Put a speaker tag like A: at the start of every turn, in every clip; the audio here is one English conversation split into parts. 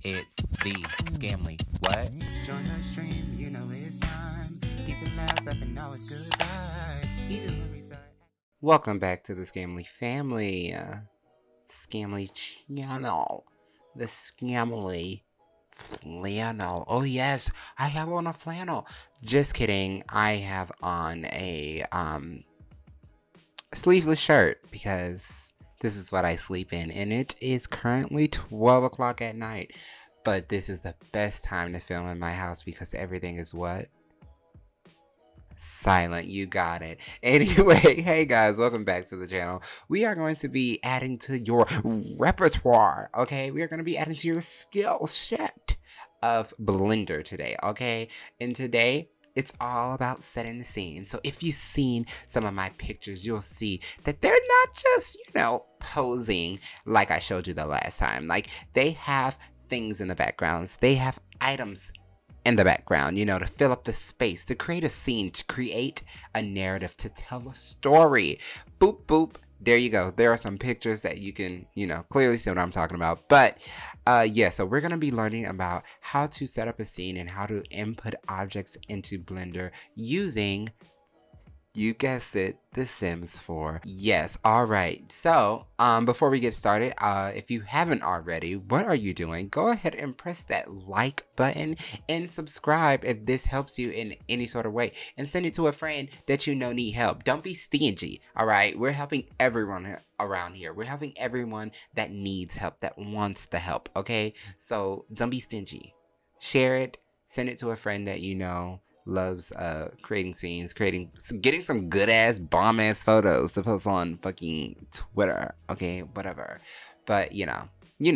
A: It's the Scamly. What?
B: Join the stream, you know it's time. Keep the laughs up and know it's good vibes. Either way, sir. Welcome back to the Scamly family. Scamly channel. The Scamly flannel. Oh yes, I have on a flannel. Just kidding. I have on a sleeveless shirt because this is what I sleep in, and it is currently 12 o'clock at night. But this is the best time to film in my house because everything is what? Silent. You got it. Anyway, hey guys, welcome back to the channel. We are going to be adding to your repertoire, okay? We are going to be adding to your skill set of Blender today, okay? And today, it's all about setting the scene. So if you've seen some of my pictures, you'll see that they're not just, posing like I showed you the last time. Like, they have things in the backgrounds. They have items in the background, to fill up the space, to create a scene, to create a narrative, to tell a story. Boop, boop. There you go. There are some pictures that you can, clearly see what I'm talking about. But, yeah, so we're going to be learning about how to set up a scene and how to input objects into Blender using, you guessed it, The Sims 4. Yes, alright. So, before we get started, if you haven't already, what are you doing? Go ahead and press that like button and subscribe if this helps you in any sort of way. And send it to a friend that you know need help. Don't be stingy, alright? We're helping everyone around here. We're helping everyone that needs help, that wants the help, okay? So, don't be stingy. Share it. Send it to a friend that you know loves creating scenes, getting some good ass bomb ass photos to post on fucking Twitter, okay, whatever. But you know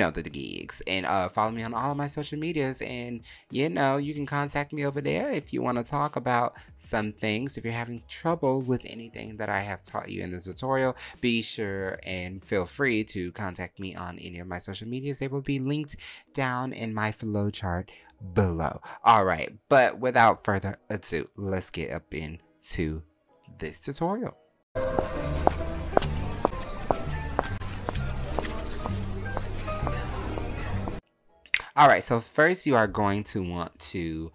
B: the gigs. And follow me on all of my social medias, and you can contact me over there if you want to talk about some things. If you're having trouble with anything that I have taught you in the tutorial, be sure and feel free to contact me on any of my social medias. They will be linked down in my flowchart below. Alright, but without further ado, let's get up into this tutorial. Alright, so first you are going to want to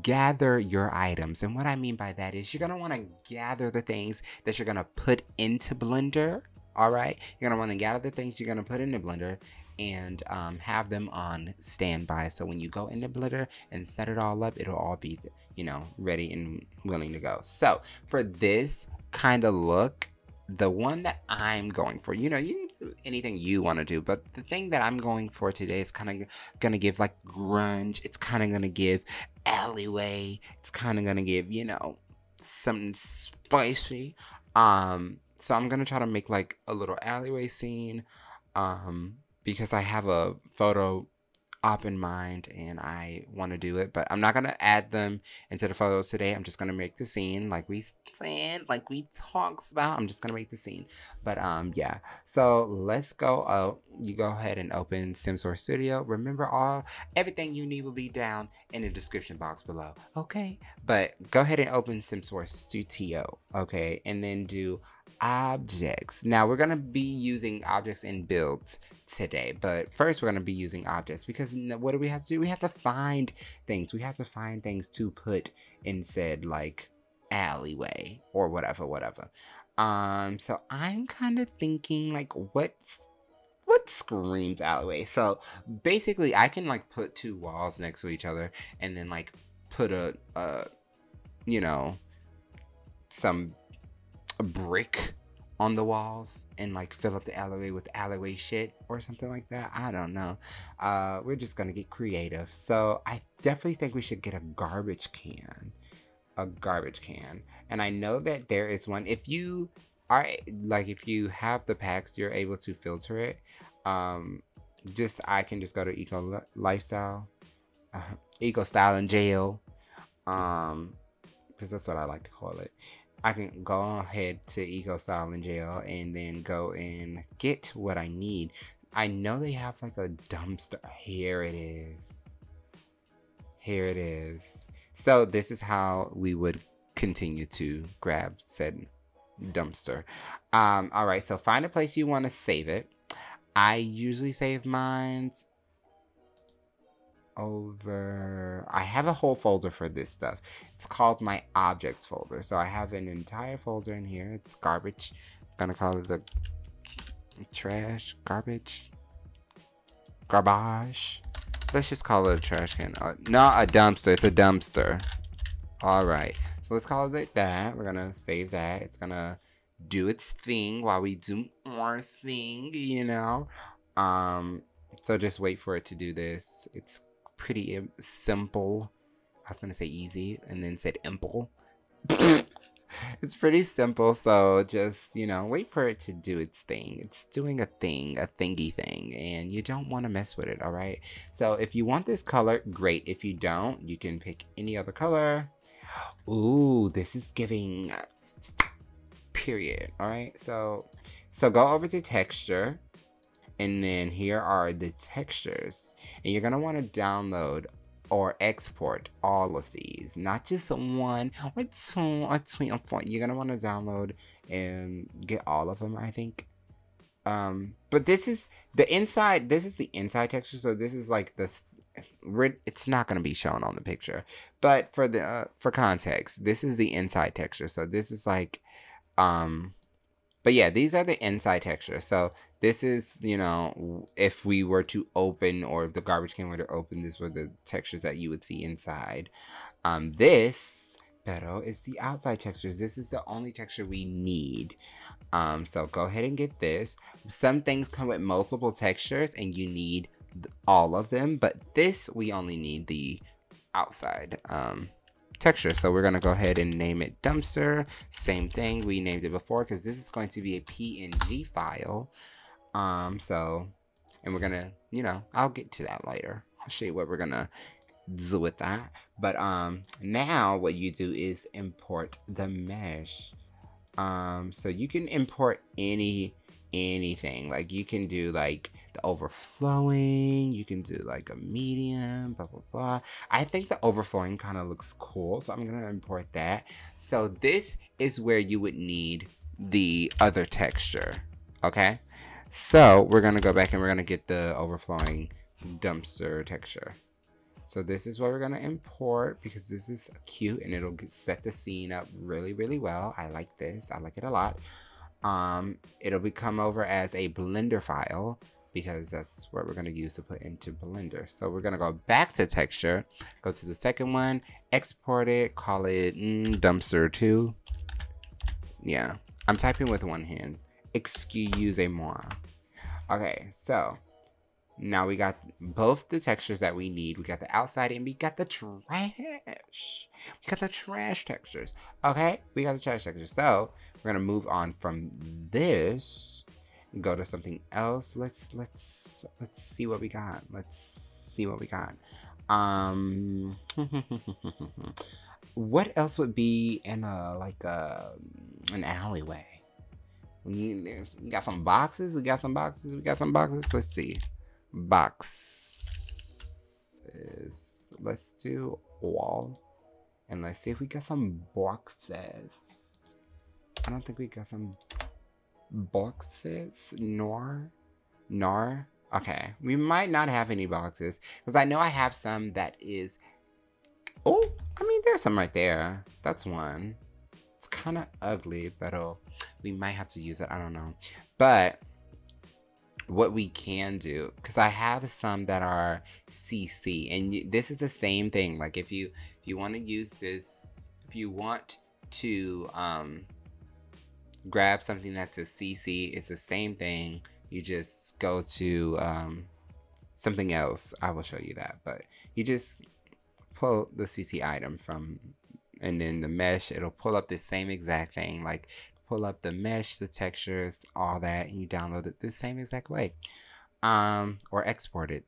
B: gather your items. And what I mean by that is you're going to want to gather the things that you're going to put into Blender. Alright, you're going to want to gather the things you're going to put into Blender and have them on standby. So when you go into Blender and set it all up, it'll all be, ready and willing to go. So for this kind of look, the one that I'm going for, you can do anything you want to do, but the thing that I'm going for today is kind of gonna give like grunge. It's kind of gonna give alleyway. It's kind of gonna give, something spicy. So I'm gonna try to make like a little alleyway scene, because I have a photo op in mind and I want to do it, but I'm not going to add them into the photos today. I'm just going to make the scene like we said, like we talked about. I'm just going to make the scene. But yeah, so let's go. You go ahead and open SimSource Studio. Remember, everything you need will be down in the description box below, okay? But go ahead and open SimSource Studio, okay? And then do objects. Now we're going to be using objects in builds today, but first we're going to be using objects because what do we have to do? We have to find things. We have to find things to put in said like alleyway or whatever. So I'm kind of thinking like what screams alleyway. So basically I can like put two walls next to each other and then like put a brick on the walls and like fill up the alleyway with alleyway shit or something like that. I don't know. We're just gonna get creative. So I definitely think we should get a garbage can. And I know that there is one. If you have the packs, you're able to filter it. I can just go to Eco Lifestyle, Eco Style and Jail, because that's what I like to call it. I can go ahead to Eco Style and Jail and then go and get what I need. I know they have like a dumpster. Here it is. So this is how we would continue to grab said dumpster. Alright, so find a place you want to save it. I usually save mine over, I have a whole folder for this stuff. It's called my objects folder. So I have an entire folder in here. It's garbage. I'm gonna call it the trash, garbage. Let's just call it a trash can. Not a dumpster, it's a dumpster. Alright, so let's call it that. We're gonna save that. It's gonna do its thing while we do our thing, you know. So just wait for it to do this. It's pretty simple. I was gonna say easy and then said imple. It's pretty simple, so just, you know, wait for it to do its thing. It's doing a thing, a thingy thing, and you don't want to mess with it, alright? So if you want this color, great. If you don't, you can pick any other color. Ooh, this is giving period, alright? So go over to texture, and then here are the textures. And you're going to want to download or export all of these, not just one or two or three or four. You're gonna want to download and get all of them, I think. But this is the inside. This is the inside texture. So this is like the. It's not gonna be shown on the picture, but for the for context, this is the inside texture. So this is like, but yeah, these are the inside texture. So this is, you know, if we were to open, or if the garbage can were to open, this were the textures that you would see inside. This, pero, is the outside textures. This is the only texture we need. So go ahead and get this. Some things come with multiple textures and you need all of them, but this, we only need the outside texture. So we're gonna go ahead and name it dumpster. Same thing, we named it before because this is going to be a PNG file. So, and we're gonna, you know, I'll get to that later. I'll show you what we're gonna do with that. But now what you do is import the mesh. So you can import anything. Like you can do like the overflowing, you can do like a medium, blah blah blah. I think the overflowing kind of looks cool, so I'm gonna import that. So this is where you would need the other texture. Okay, so we're gonna go back and we're gonna get the overflowing dumpster texture. So this is what we're gonna import because this is cute and it'll set the scene up really, really well. I like this. I like it a lot. It'll become over as a Blender file because that's what we're gonna use to put into Blender. So we're gonna go back to texture, go to the second one, export it, call it dumpster 2. Yeah, I'm typing with one hand. Excuse-moi. Okay, so now we got both the textures that we need. We got the outside and we got the trash. We got the trash textures. Okay, we got the trash textures. So we're gonna move on from this and go to something else. Let's see what we got. Let's see what we got. What else would be in a an alleyway? We got some boxes. We got some boxes. We got some boxes. Let's see. Boxes. Let's do wall. And let's see if we got some boxes. I don't think we got some boxes. Nor. Okay. We might not have any boxes. Because I know I have some that is... Oh, I mean, there's some right there. That's one. It's kind of ugly, but we might have to use it. I don't know. But what we can do, because I have some that are CC, and this is the same thing. Like if you want to use this, if you want to grab something that's a CC, it's the same thing. You just go to something else. I will show you that, but you just pull the CC item from, and then the mesh, it'll pull up the same exact thing. Like pull up the mesh, the textures, all that, and you download it the same exact way, or export it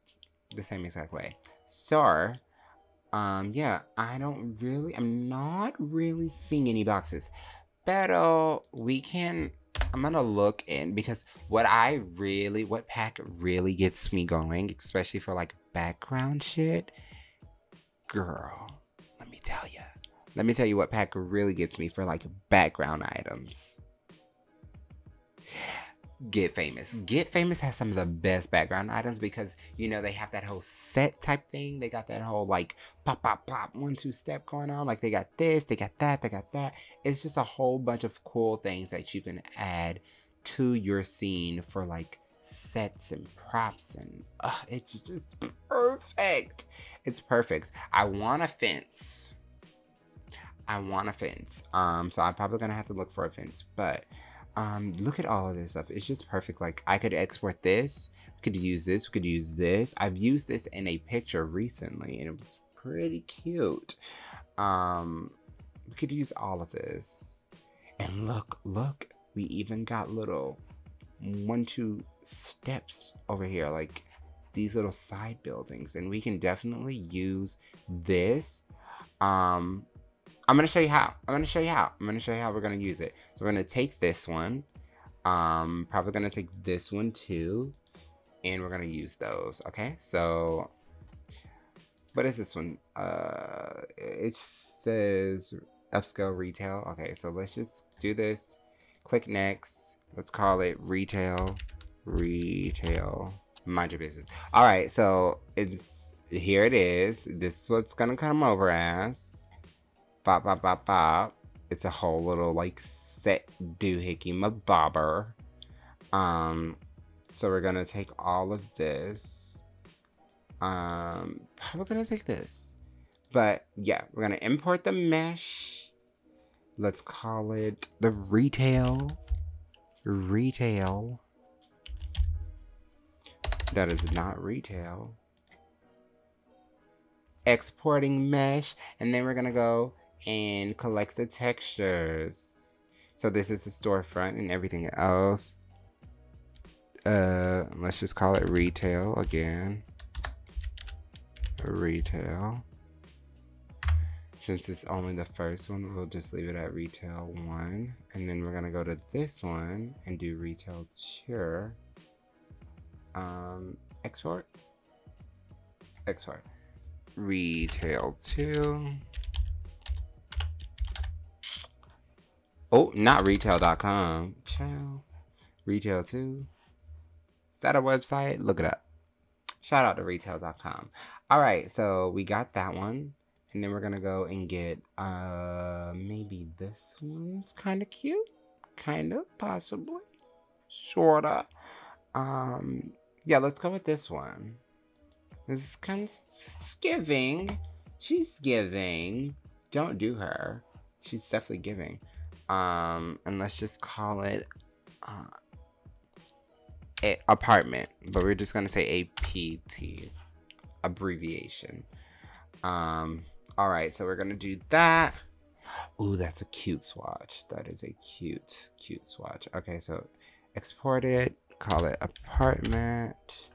B: the same exact way. So yeah, I'm not really seeing any boxes, but I'm gonna look in, because what pack really gets me going, especially for like background shit, girl, let me tell you what pack really gets me for like background items. Get Famous. Get Famous has some of the best background items because, you know, they have that whole set type thing. They got that whole like pop, pop, pop, 1-2 step going on. Like they got this, they got that, they got that. It's just a whole bunch of cool things that you can add to your scene for like sets and props, and it's just perfect. It's perfect. I want a fence. So I'm probably gonna have to look for a fence, but look at all of this stuff. It's just perfect. Like I could export this, we could use this, we could use this. I've used this in a picture recently and it was pretty cute. We could use all of this. And look, we even got little 1-2 steps over here, like these little side buildings, and we can definitely use this. I'm gonna show you how. I'm gonna show you how we're gonna use it. So we're gonna take this one. Probably gonna take this one too, and we're gonna use those. Okay. So, what is this one? It says upscale retail. Okay. So let's just do this. Click next. Let's call it retail. Mind your business. All right. So here it is. This is what's gonna come over as. Bop, bop, bop, bop. It's a whole little like set doohickey mabobber. So we're gonna take all of this. We're gonna take this. But yeah, we're gonna import the mesh. Let's call it the retail. That is not retail. Exporting mesh, and then we're gonna go and collect the textures. So this is the storefront and everything else. Let's just call it retail again. Retail. Since it's only the first one, we'll just leave it at retail 1. And then we're gonna go to this one and do retail 2. Export. Retail 2. Oh, not retail.com. Ciao. Retail 2. Is that a website? Look it up. Shout out to retail.com. All right, so we got that one. And then we're going to go and get, maybe this one's kind of cute. Kind of, possibly. Sorta. Yeah, let's go with this one. This is kind of giving. She's giving. Don't do her. She's definitely giving. And let's just call it a apartment, but we're just gonna say APT, abbreviation. All right, so we're gonna do that. Ooh, that's a cute swatch. That is a cute swatch. Okay, so export it, call it apartment.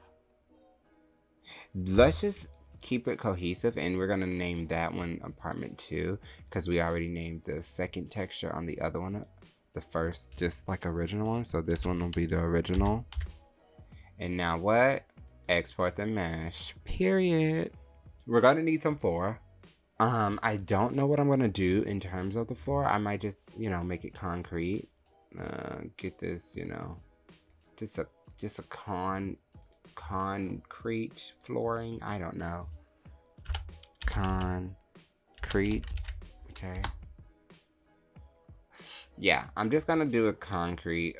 B: Let's just keep it cohesive, and we're gonna name that one apartment 2 because we already named the second texture on the other one, the first, just like original one. So this one will be the original. And now what? Export the mesh. Period. We're gonna need some floor. I don't know what I'm gonna do in terms of the floor. I might just, you know, make it concrete. Get this, you know, just a concrete flooring. I don't know. Concrete. Okay. Yeah, I'm just gonna do a concrete.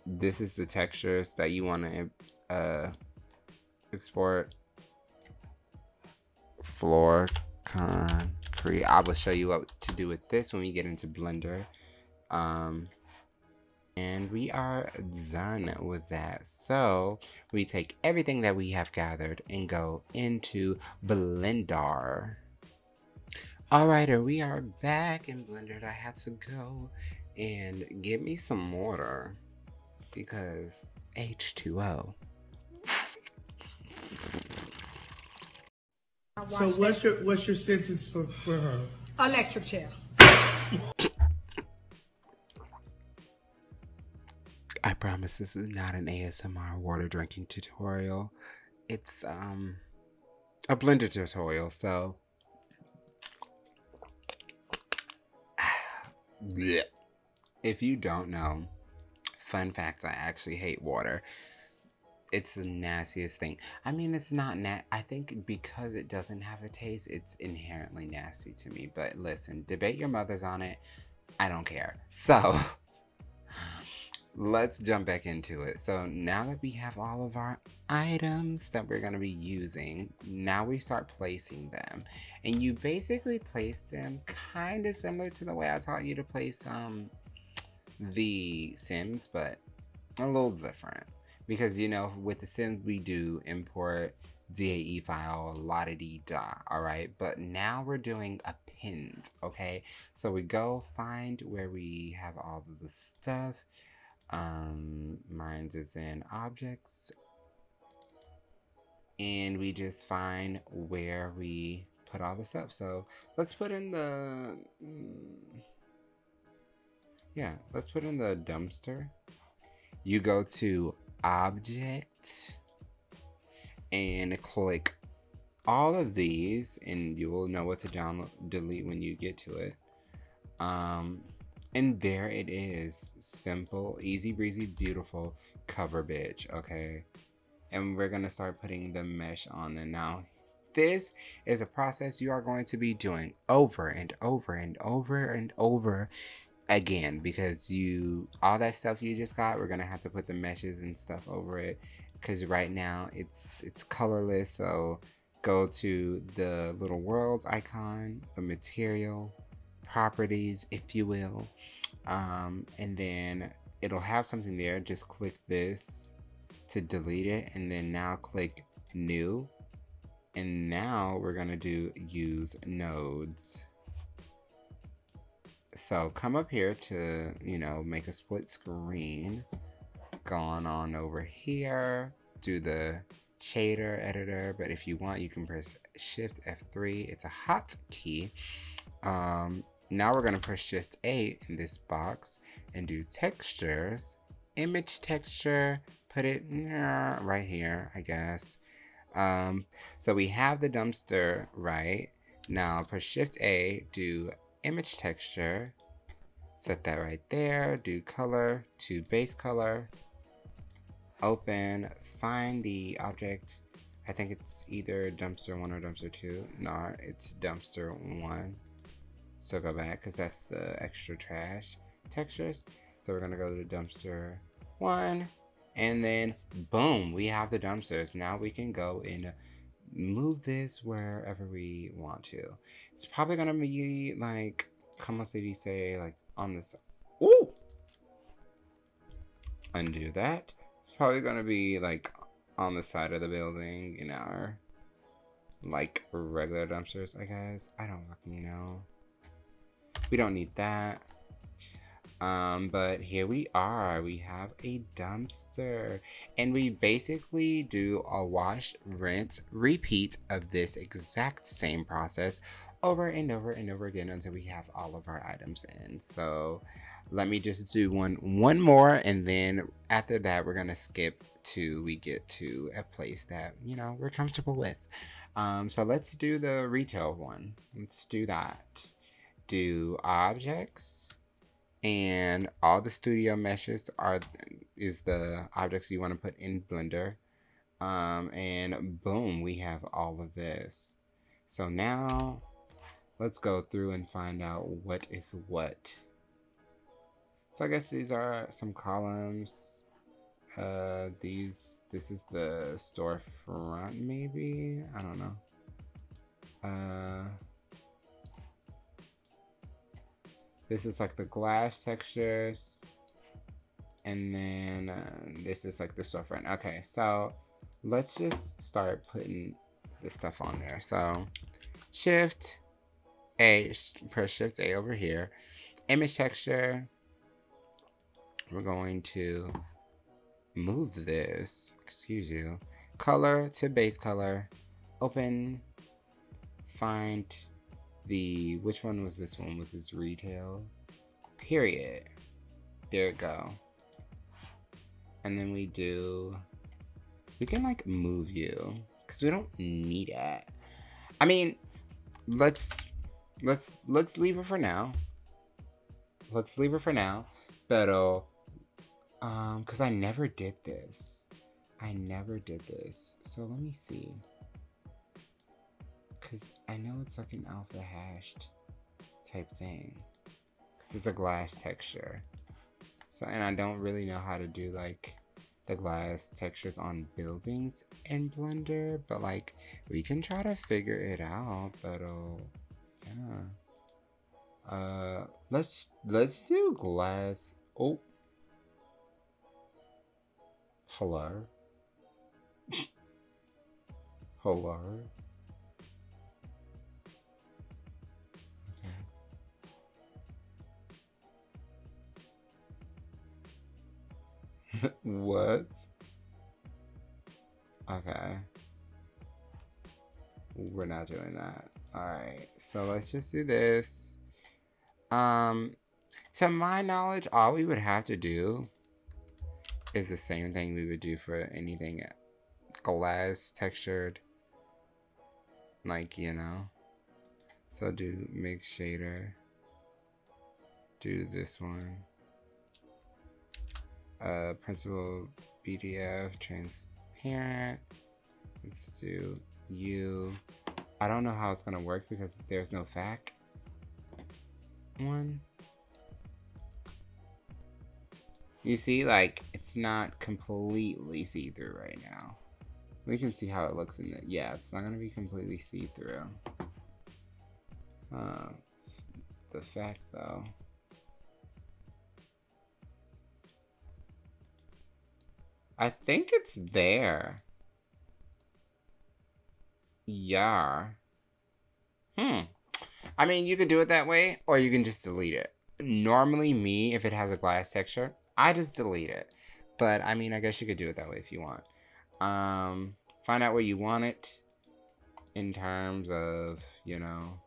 B: This is the textures that you want to export. Floor concrete. I will show you what to do with this when we get into Blender. And we are done with that. So we take everything that we have gathered and go into Blender. Alright, we are back in Blender. I had to go and get me some water because H2O.
C: So what's your sentence for her?
D: Electric chair.
B: I promise this is not an ASMR water drinking tutorial. It's a Blender tutorial, so bleh. If you don't know, fun fact, I actually hate water. It's the nastiest thing. I mean, it's not I think because it doesn't have a taste, it's inherently nasty to me. But listen, debate your mothers on it. I don't care. So, let's jump back into it. So now that we have all of our items that we're going to be using, now we start placing them. And you basically place them kind of similar to the way I taught you to place the Sims, but a little different. Because, you know, with the Sims, we do import DAE file, la-da-dee-da, alright? But now we're doing append, okay? So we go find where we have all of the stuff. Mine's is in objects. And we just find where we put all the stuff. So let's put in the... yeah, let's put in the dumpster. You go to object and click all of these, and you will know what to delete when you get to it. And there it is. Simple, easy breezy, beautiful cover bitch, okay? And we're gonna start putting the mesh on. And now this is a process you are going to be doing over and over and over and over again, because all that stuff you just got, we're gonna have to put the meshes and stuff over it, because right now it's colorless. So go to the little worlds icon, the material properties, if you will, and then it'll have something there. Just click this to delete it, and then now click new, and now we're gonna do use nodes. So come up here to, you know, make a split screen. Go on over here, do the shader editor, but if you want, you can press Shift F3. It's a hotkey. Now we're gonna press Shift A in this box and do textures, image texture, put it right here, I guess. So we have the dumpster right now. Press Shift A, do image texture, set that right there, do color to base color, open, find the object. I think it's either dumpster 1 or dumpster 2. No, it's dumpster 1. So go back, because that's the extra trash textures. So we're gonna go to dumpster 1, and then boom, we have the dumpsters. Now we can go and move this wherever we want to. It's probably gonna be like, como se dice, like on this. Ooh! Undo that. It's probably gonna be like on the side of the building in our like regular dumpsters, I guess. I don't fucking know. We don't need that. But here we are. We have a dumpster, and we basically do a wash, rinse, repeat of this exact same process over and over and over again until we have all of our items in. So let me just do one more, and then after that we're gonna skip to we get to a place that, you know, we're comfortable with. So let's do the retail one. Let's do that. Do objects, and all the studio meshes is the objects you want to put in Blender. And boom, we have all of this. So now let's go through and find out what is what. So I guess these are some columns. This is the storefront, maybe? I don't know. This is like the glass textures, and then this is like the storefront. Okay, so let's just start putting the stuff on there. So Shift A, press Shift A over here. Image texture. We're going to move this, excuse you. Color to base color. Open, find the, which one was this one? Was this retail? Period. There it go. And then we can like move you, because we don't need it. I mean, let's leave it for now. Let's leave it for now. Pero, because I never did this. So let me see. Because I know it's like an alpha hashed type thing. It's a glass texture. So, and I don't really know how to do like the glass textures on buildings in Blender, but like we can try to figure it out. But yeah. Let's do glass. Oh. Hello. Hello. Okay. What? Okay. We're not doing that. Alright. So let's just do this. To my knowledge, all we would have to do is the same thing we would do for anything glass textured. Like, you know. So do mix shader. Do this one. Principal BDF transparent. Let's do U. I don't know how it's gonna work because there's no FAC one. You see, like, it's not completely see-through right now. We can see how it looks in the, yeah, it's not gonna be completely see-through. The fact though. I think it's there. Yeah. I mean, you could do it that way, or you can just delete it. Normally, me, if it has a glass texture, I just delete it. But, I mean, I guess you could do it that way if you want. Find out where you want it in terms of, you know,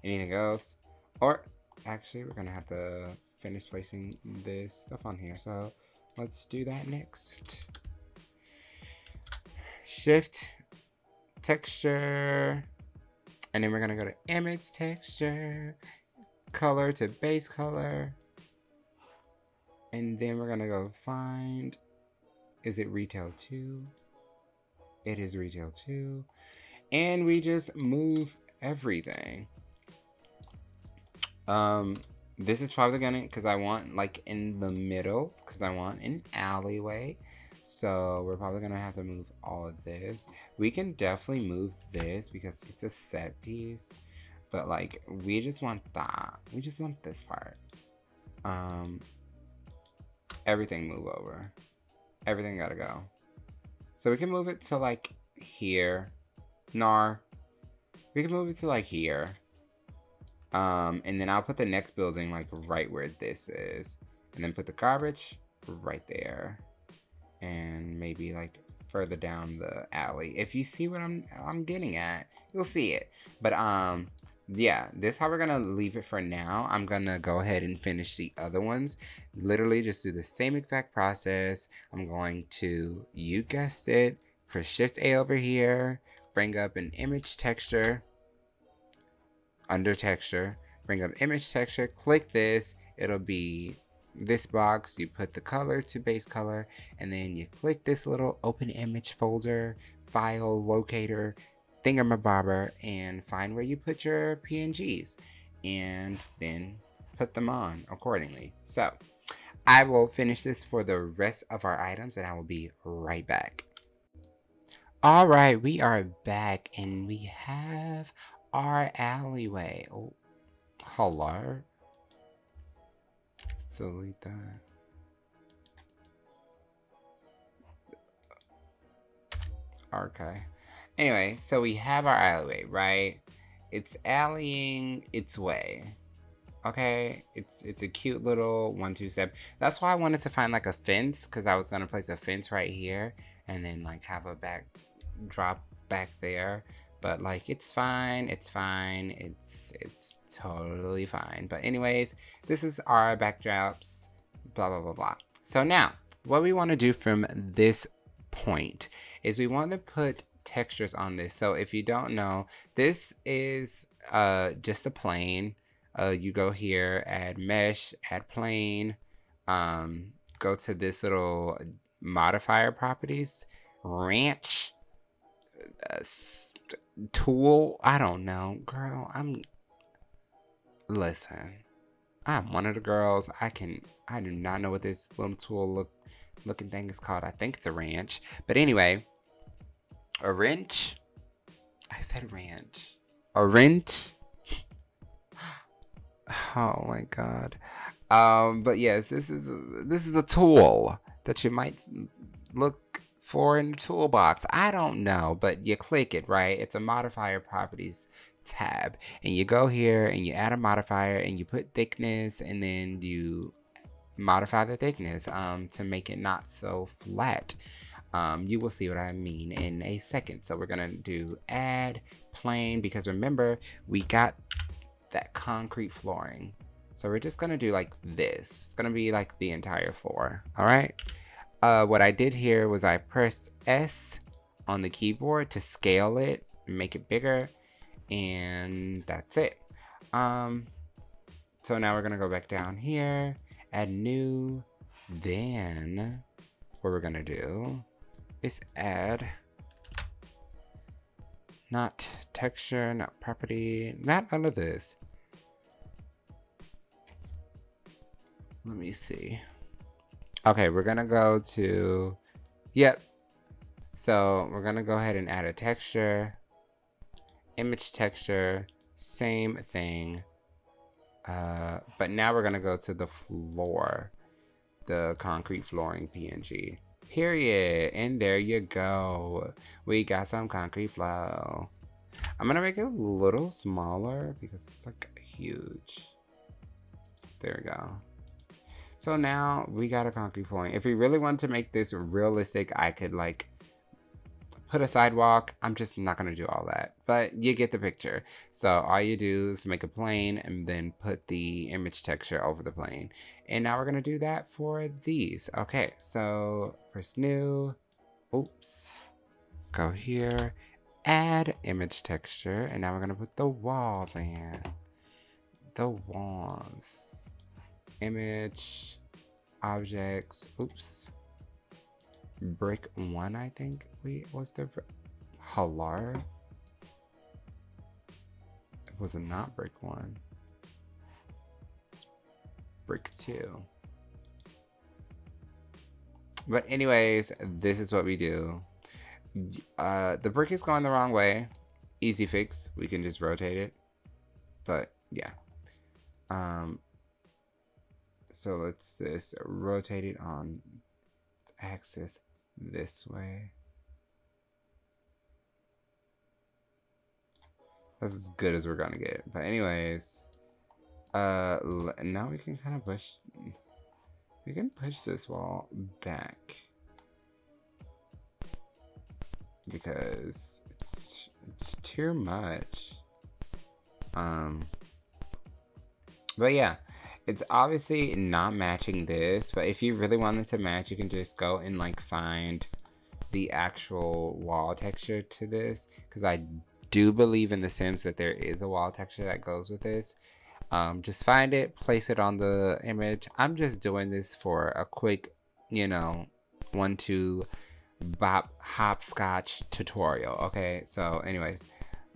B: anything else. Or, actually, we're going to have to finish placing this stuff on here. So, let's do that next. Shift, texture, and then we're going to go to image texture, color to base color. And then we're gonna go find, is it retail 2? It is retail 2. And we just move everything. This is probably gonna, because I want like in the middle, because I want an alleyway. So we're probably gonna have to move all of this. We can definitely move this because it's a set piece. But like, we just want that. We just want this part. Everything move over. Everything gotta go. So we can move it to like here. Nar. We can move it to like here. And then I'll put the next building like right where this is. And then put the garbage right there. And maybe like further down the alley. If you see what I'm getting at, you'll see it. But yeah, this is how we're gonna leave it for now. I'm gonna go ahead and finish the other ones. Literally just do the same exact process. I'm going to, you guessed it, press Shift A over here, bring up an image texture, under texture, bring up image texture, click this, it'll be this box. You put the color to base color, and then you click this little open image folder, file locator, thingamabobber, and find where you put your PNGs, and then put them on accordingly. So I will finish this for the rest of our items, and I will be right back. All right, we are back, and we have our alleyway. Oh, hello. Delete that. Okay. Anyway, so we have our alleyway, right? It's alleying its way. Okay, it's a cute little 1-2 step. That's why I wanted to find like a fence, because I was gonna place a fence right here and then like have a backdrop back there. But like, it's fine, it's totally fine. But anyways, this is our backdrops, blah, blah, blah, blah. So now, what we want to do from this point is we want to put textures on this. So if you don't know, this is just a plane. You go here, add mesh, add plane, go to this little modifier properties, ranch, tool. I don't know, girl. Listen. I'm one of the girls. I do not know what this little tool looking thing is called. I think it's a wrench. But anyway, a wrench. I said wrench. A wrench. Oh my god. But yes, this is a tool that you might look for in the toolbox. I don't know, but you click it, right? It's a modifier properties tab, and you go here and you add a modifier and you put thickness, and then you modify the thickness to make it not so flat. You will see what I mean in a second. So we're gonna do add plane, because remember we got that concrete flooring, so we're just gonna do like this. It's gonna be like the entire floor. All right. What I did here was I pressed S on the keyboard to scale it and make it bigger, and that's it. So now we're gonna go back down here, add new, then what we're gonna do is add not texture, not property, not none of this. Let me see. Okay, we're gonna go to, yep. So we're gonna go ahead and add a texture, image texture, same thing. But now we're gonna go to the floor, the concrete flooring PNG. Period. And there you go. We got some concrete flow. I'm gonna make it a little smaller because it's like huge. There we go. So now we got a concrete flooring. If we really wanted to make this realistic, I could like put a sidewalk. I'm just not gonna do all that, but you get the picture. So all you do is make a plane and then put the image texture over the plane. And now we're gonna do that for these. Okay, so press new, oops, go here, add image texture, and now we're gonna put the walls in. The walls, image, objects, oops, brick 1, I think. Wait, was there hello? It was not brick 1. It's brick 2. But anyways, this is what we do. The brick is going the wrong way. Easy fix. We can just rotate it. But yeah. So let's just rotate it on the axis this way. That's as good as we're gonna get. But anyways, now we can kind of push. We can push this wall back because it's too much. But yeah, it's obviously not matching this, but if you really wanted to match, you can just go and like find the actual wall texture to this, because I do believe in The Sims that there is a wall texture that goes with this. Just find it, place it on the image. I'm just doing this for a quick, you know, 1-2 bop hopscotch tutorial. Okay, so anyways,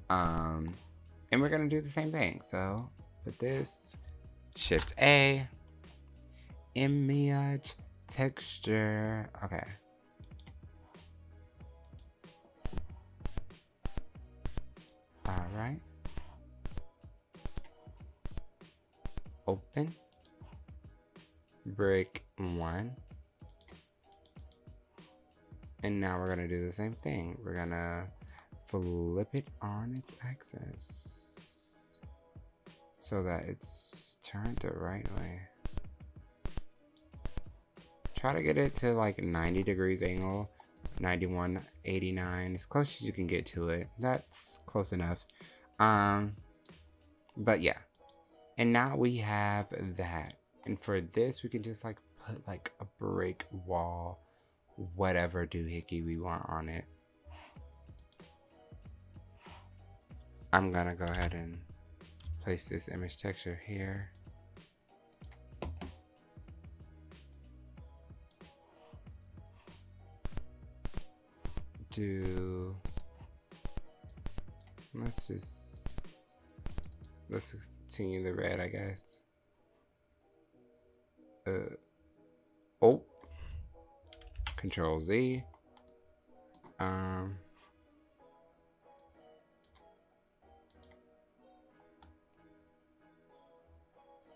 B: and we're gonna do the same thing. So put this, Shift A, image texture. Okay. All right. Open. Brick 1. And now we're gonna do the same thing. We're gonna flip it on its axis so that it's turned the right way. Try to get it to like 90 degrees angle, 91, 89, as close as you can get to it. That's close enough. But yeah. And now we have that. And for this, we can just like put like a brick wall, whatever doohickey we want on it. I'm gonna go ahead and place this image texture here. do, let's continue the red, I guess. Oh, Control Z.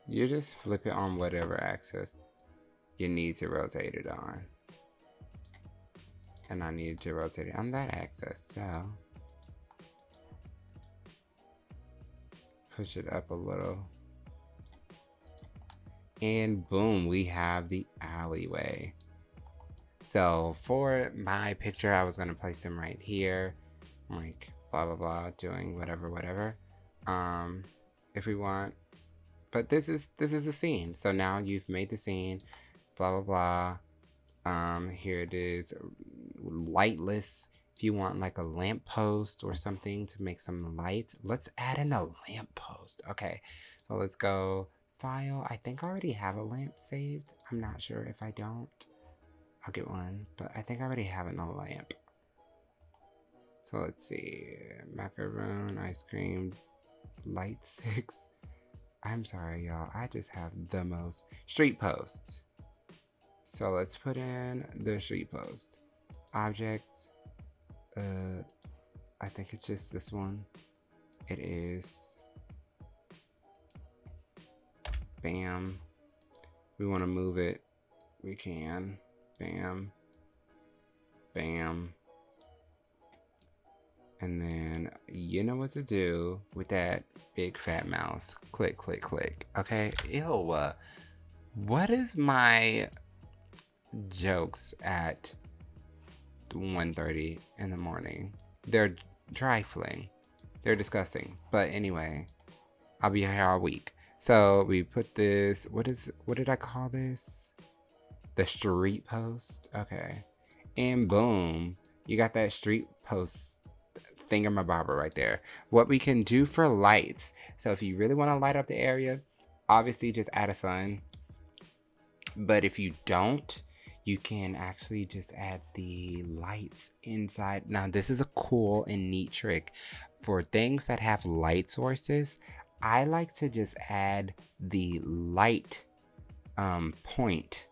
B: You just flip it on whatever axis you need to rotate it on. And I need to rotate it on that axis, so push it up a little. And boom, we have the alleyway. So for my picture, I was gonna place them right here, like blah blah blah, doing whatever. If we want, but this is the scene. So now you've made the scene, blah blah blah. Here it is, lightless. If you want like a lamp post or something to make some light, let's add in a lamp post. Okay, so let's go file. I think I already have a lamp saved. I'm not sure. If I don't, I'll get one, but I think I already have a lamp. So let's see, macaroon, ice cream, light 6. I'm sorry, y'all. I just have the most street posts. So let's put in the street post. Objects. I think it's just this one. It is. Bam. We want to move it. We can. Bam. Bam. And then you know what to do with that big fat mouse. Click, click, click. Okay. Ew. What is my jokes at 1:30 in the morning? They're trifling. They're disgusting. But anyway, I'll be here all week. So we put this, what did I call this? The street post. Okay. And boom, you got that street post thingamabobber right there. What we can do for lights. So if you really want to light up the area, obviously just add a sun. But if you don't, you can actually just add the lights inside. Now this is a cool and neat trick. For things that have light sources, I like to just add the light point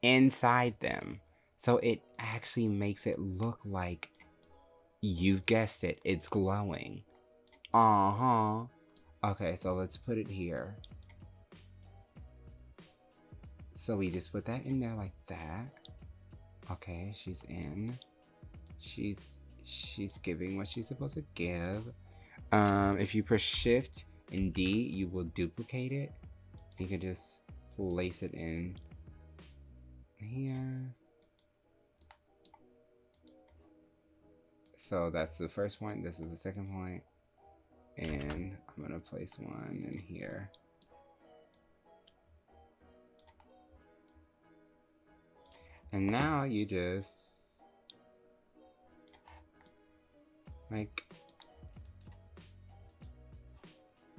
B: inside them. So it actually makes it look like, you've guessed it, it's glowing. Okay, so let's put it here. So we just put that in there like that. Okay, she's in. She's giving what she's supposed to give. If you press Shift and D, you will duplicate it. You can just place it in here. So that's the first point. This is the second point. And I'm gonna place one in here. And now you just like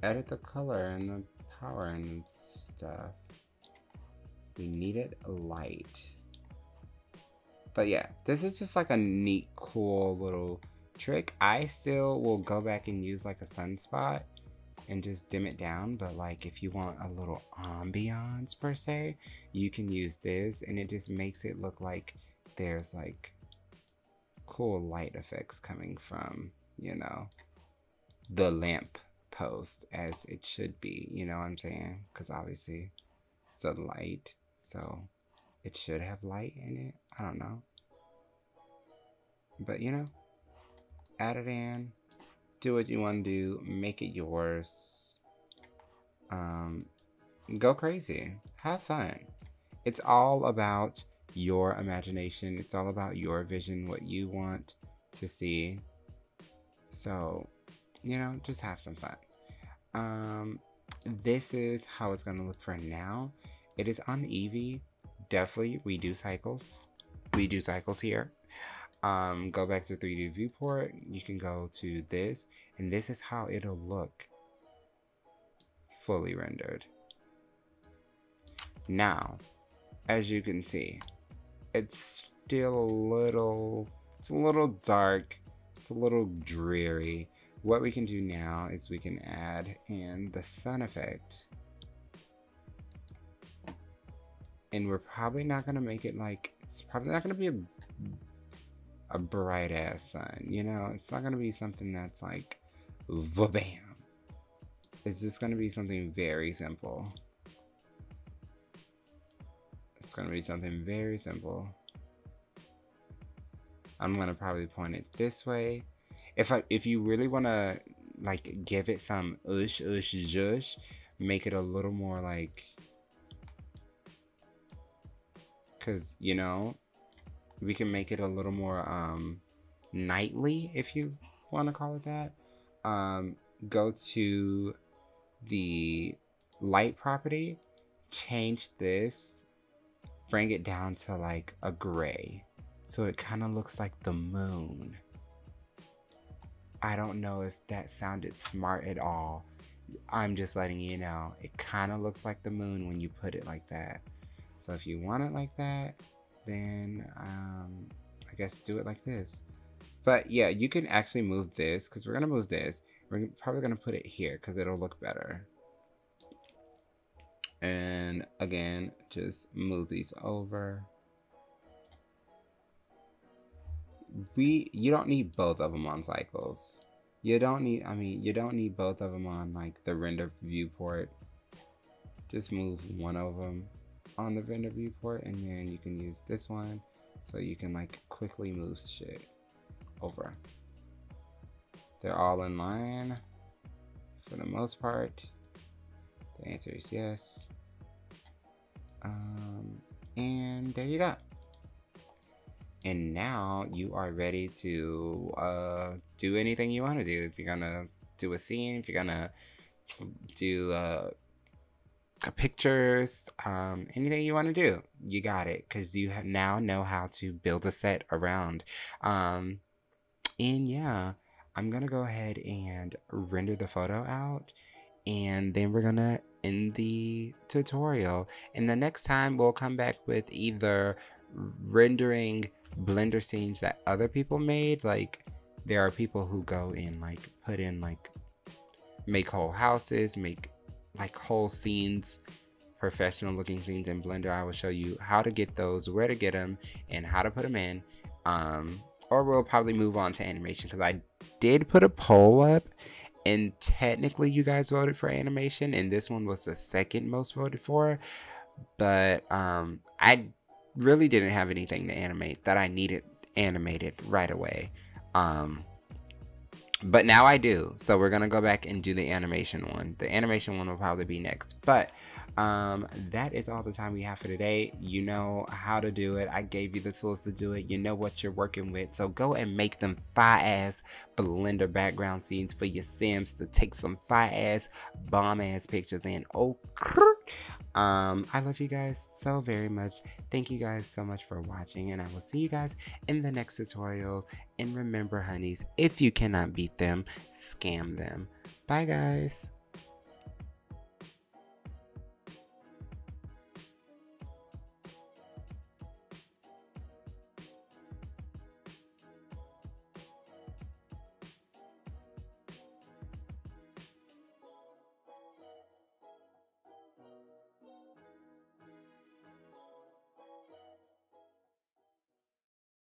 B: edit the color and the power and stuff. We needed a light. But yeah, this is just like a neat, cool little trick. I still will go back and use like a sunspot and just dim it down. But like if you want a little ambiance per se, you can use this and it just makes it look like there's like cool light effects coming from, you know, the lamp post as it should be, you know what I'm saying? Because obviously it's a light, so it should have light in it. I don't know. But you know, add it in, do what you want to do, make it yours. Go crazy, have fun. It's all about your imagination. It's all about your vision, what you want to see. So, you know, just have some fun. This is how it's going to look for now. It is on Eevee. Definitely, we do cycles. We do cycles here. Go back to 3D viewport. You can go to this, and this is how it'll look fully rendered. Now, as you can see, it's still a little It's a little dark. It's a little dreary. What we can do now is we can add in the sun effect. And we're probably not going to make it like, it's probably not going to be a bright ass sun, you know? It's not going to be something that's like, va-bam. It's just going to be something very simple. It's going to be something very simple. I'm going to probably point it this way. If you really want to like give it some zhush, make it a little more like, cause you know, we can make it a little more nightly if you want to call it that. Go to the light property, change this, bring it down to like a gray, so it kind of looks like the moon. I don't know if that sounded smart at all. I'm just letting you know. It kind of looks like the moon when you put it like that. So if you want it like that, then I guess do it like this. But yeah, you can actually move this, because we're going to move this. We're probably going to put it here because it'll look better. And again, just move these over. You don't need both of them on cycles. You don't need both of them on like the render viewport. Just move one of them on the render viewport, and then you can use this one so you can like quickly move shit over. They're all in line for the most part. The answer is yes. And there you go. And now you are ready to do anything you want to do. If you're gonna do a scene, if you're gonna do pictures, anything you want to do, you got it, because you now know how to build a set around. And yeah, I'm gonna go ahead and render the photo out, and then we're gonna end the tutorial. And the next time we'll come back with either rendering Blender scenes that other people made. Like there are people who go and like put in like make whole houses, make like whole scenes, professional looking scenes in Blender. I will show you how to get those, where to get them, and how to put them in. Or we'll probably move on to animation, because I did put a poll up and technically you guys voted for animation, and this one was the second most voted for. But I really didn't have anything to animate that I needed animated right away. But now I do. So we're gonna go back and do the animation one. The animation one will probably be next. But that is all the time we have for today. You know how to do it. I gave you the tools to do it. You know what you're working with. So go and make them fire-ass Blender background scenes for your Sims to take some fire-ass, bomb-ass pictures in. I love you guys so very much. Thank you guys so much for watching, and I will see you guys in the next tutorial. And remember, honeys, if you cannot beat them, scam them. Bye, guys.